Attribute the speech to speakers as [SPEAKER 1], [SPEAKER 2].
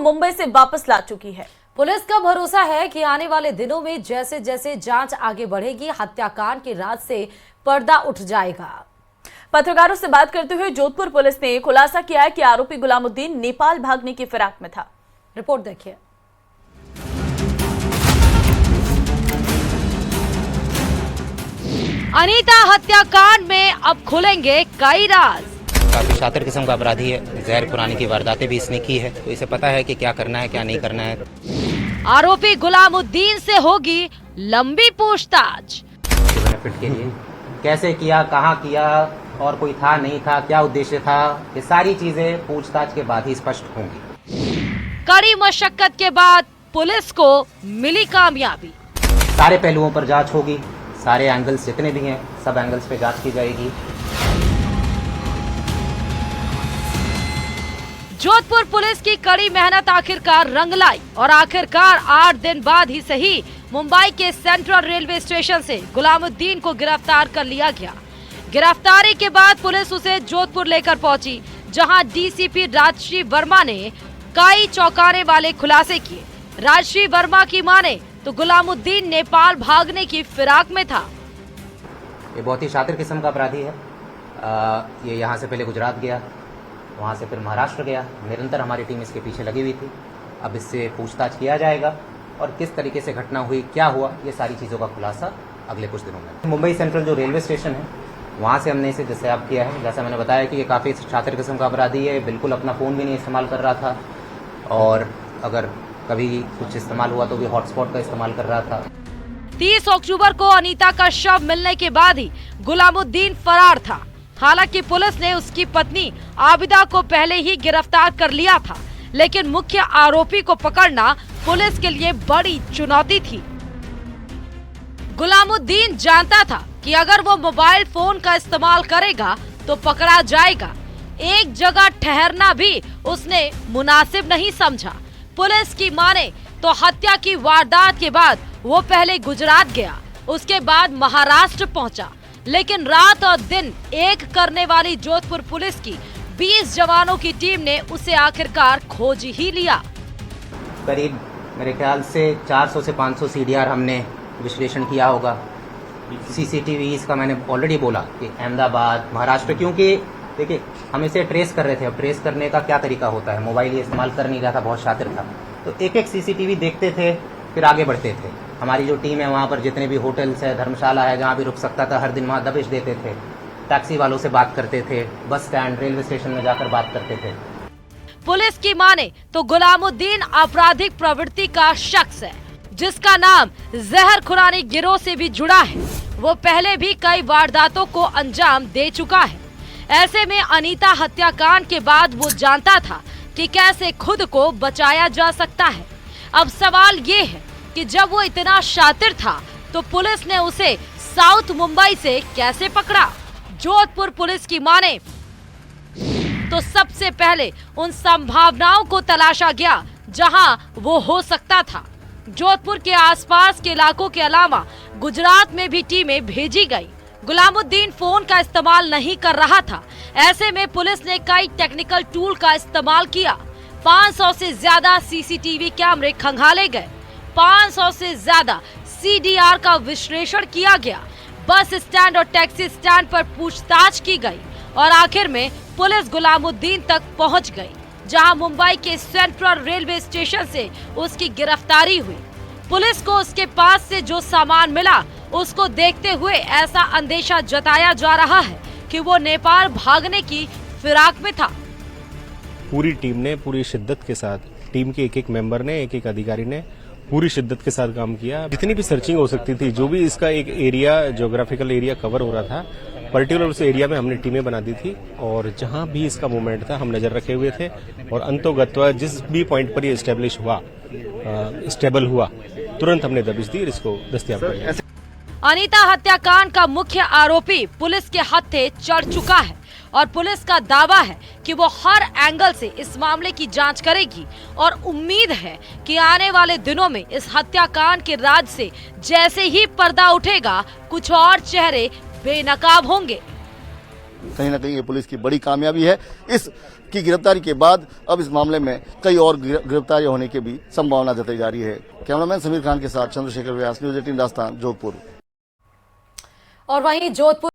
[SPEAKER 1] मुंबई से वापस ला चुकी है।
[SPEAKER 2] पुलिस का भरोसा है कि आने वाले दिनों में जैसे जैसे जांच आगे बढ़ेगी, हत्याकांड के राज से पर्दा उठ जाएगा।
[SPEAKER 1] पत्रकारों से बात करते हुए जोधपुर पुलिस ने खुलासा किया है कि आरोपी गुलामुद्दीन नेपाल भागने की फिराक में था।
[SPEAKER 2] रिपोर्ट देखिए। अनीता हत्याकांड में अब खुलेंगे कई राज।
[SPEAKER 3] काफी शातिर किस्म का अपराधी है, जहर खुरानी की वारदातें भी इसने की है, तो इसे पता है कि क्या करना है क्या नहीं करना है।
[SPEAKER 2] आरोपी गुलामुद्दीन से होगी लंबी पूछताछ।
[SPEAKER 3] बेनिफिट के लिए कैसे किया, कहाँ किया और कोई था नहीं था, क्या उद्देश्य था, ये सारी चीजें पूछताछ के बाद ही स्पष्ट होंगी।
[SPEAKER 2] कड़ी मशक्कत के बाद पुलिस को मिली कामयाबी।
[SPEAKER 3] सारे पहलुओं पर जांच होगी, सारे एंगल्स जितने भी हैं सब एंगल्स पे जांच की जाएगी।
[SPEAKER 2] जोधपुर पुलिस की कड़ी मेहनत आखिरकार रंग लाई और आखिरकार 8 दिन बाद ही सही मुंबई के सेंट्रल रेलवे स्टेशन से गुलामुद्दीन को गिरफ्तार कर लिया गया। गिरफ्तारी के बाद पुलिस उसे जोधपुर लेकर पहुंची, जहां डीसीपी राजश्री वर्मा ने कई चौंकाने वाले खुलासे किए। राजश्री वर्मा की माने तो गुलामुद्दीन नेपाल भागने की फिराक में था।
[SPEAKER 3] ये बहुत ही शातिर किस्म का अपराधी है। ये यहाँ से पहले गुजरात गया, वहाँ से फिर महाराष्ट्र गया। निरंतर हमारी टीम इसके पीछे लगी हुई थी। अब इससे पूछताछ किया जाएगा और किस तरीके से घटना हुई, क्या हुआ, ये सारी चीज़ों का खुलासा अगले कुछ दिनों में। मुंबई सेंट्रल जो रेलवे स्टेशन है वहाँ से हमने इसे डिस्टर्ब किया है। जैसा मैंने बताया कि ये काफ़ी शातिर किस्म का अपराधी है, बिल्कुल अपना फ़ोन भी नहीं इस्तेमाल कर रहा था और अगर कभी कुछ इस्तेमाल हुआ तो भी हॉटस्पॉट का इस्तेमाल कर रहा था।
[SPEAKER 2] 30 अक्टूबर को अनीता का शव मिलने के बाद ही गुलामुद्दीन फरार था। हालांकि पुलिस ने उसकी पत्नी आबिदा को पहले ही गिरफ्तार कर लिया था, लेकिन मुख्य आरोपी को पकड़ना पुलिस के लिए बड़ी चुनौती थी। गुलामुद्दीन जानता था कि अगर वो मोबाइल फोन का इस्तेमाल करेगा तो पकड़ा जाएगा। एक जगह ठहरना भी उसने मुनासिब नहीं समझा। पुलिस की माने तो हत्या की वारदात के बाद वो पहले गुजरात गया, उसके बाद महाराष्ट्र पहुंचा, लेकिन रात और दिन एक करने वाली जोधपुर पुलिस की 20 जवानों की टीम ने उसे आखिरकार खोज ही लिया।
[SPEAKER 3] करीब मेरे ख्याल से 400 से 500 सीडीआर हमने विश्लेषण किया होगा। सीसीटीवी इसका मैंने ऑलरेडी बोला कि अहमदाबाद, महाराष्ट्र, क्योंकि देखिए हम इसे ट्रेस कर रहे थे। अब ट्रेस करने का क्या तरीका होता है, मोबाइल ये इस्तेमाल कर नहीं रहा था, बहुत शातिर था, तो एक एक सीसीटीवी देखते थे फिर आगे बढ़ते थे। हमारी जो टीम है वहाँ पर जितने भी होटल्स है, धर्मशाला है, जहाँ भी रुक सकता था हर दिन वहाँ दबिश देते थे, टैक्सी वालों से बात करते थे, बस स्टैंड, रेलवे स्टेशन में जाकर बात करते थे।
[SPEAKER 2] पुलिस की माने तो गुलामुद्दीन आपराधिक प्रवृत्ति का शख्स है, जिसका नाम जहर खुरानी गिरोह से भी जुड़ा है। वो पहले भी कई वारदातों को अंजाम दे चुका है। ऐसे में अनीता हत्याकांड के बाद वो जानता था कि कैसे खुद को बचाया जा सकता है। अब सवाल ये है कि जब वो इतना शातिर था तो पुलिस ने उसे साउथ मुंबई से कैसे पकड़ा। जोधपुर पुलिस की माने तो सबसे पहले उन संभावनाओं को तलाशा गया जहां वो हो सकता था। जोधपुर के आसपास के इलाकों के अलावा गुजरात में भी टीमें भेजी गई। गुलामुद्दीन फोन का इस्तेमाल नहीं कर रहा था। ऐसे में पुलिस ने कई टेक्निकल टूल का इस्तेमाल किया। 500 से ज्यादा सीसीटीवी कैमरे खंगाले गए, 500 से ज्यादा सीडीआर का विश्लेषण किया गया, बस स्टैंड और टैक्सी स्टैंड पर पूछताछ की गई और आखिर में पुलिस गुलामुद्दीन तक पहुंच गई, जहां मुंबई के सेंट्रल रेलवे स्टेशन से उसकी गिरफ्तारी हुई। पुलिस को उसके पास से जो सामान मिला उसको देखते हुए ऐसा अंदेशा जताया जा रहा है कि वो नेपाल भागने की फिराक में था।
[SPEAKER 4] पूरी टीम ने पूरी शिद्दत के साथ, टीम के एक एक मेंबर ने, एक एक अधिकारी ने पूरी शिद्दत के साथ काम किया। जितनी भी सर्चिंग हो सकती थी, जो भी इसका एक एरिया, ज्योग्राफिकल एरिया कवर हो रहा था, पर्टिकुलर उस एरिया में हमने टीमें बना दी थी और जहां भी इसका मूवमेंट था हम नजर रखे हुए थे और अंतोगत्वा जिस भी पॉइंट पर ये स्टेब्लिश हुआ, स्टेबल हुआ, तुरंत हमने दबिश दी और इसको दस्तयाब कर लिया।
[SPEAKER 2] अनीता हत्याकांड का मुख्य आरोपी पुलिस के हत्थे चढ़ चुका है और पुलिस का दावा है कि वो हर एंगल से इस मामले की जांच करेगी और उम्मीद है कि आने वाले दिनों में इस हत्याकांड के राज से जैसे ही पर्दा उठेगा, कुछ और चेहरे बेनकाब होंगे।
[SPEAKER 5] कहीं ना कहीं ये पुलिस की बड़ी कामयाबी है। इस की गिरफ्तारी के बाद अब इस मामले में कई और गिरफ्तारी होने की भी संभावना जताई जा रही है। कैमरामैन समीर खान के साथ चंद्रशेखर व्यास, न्यूज़ 18 राजस्थान, जोधपुर।
[SPEAKER 2] और वहीं जोधपुर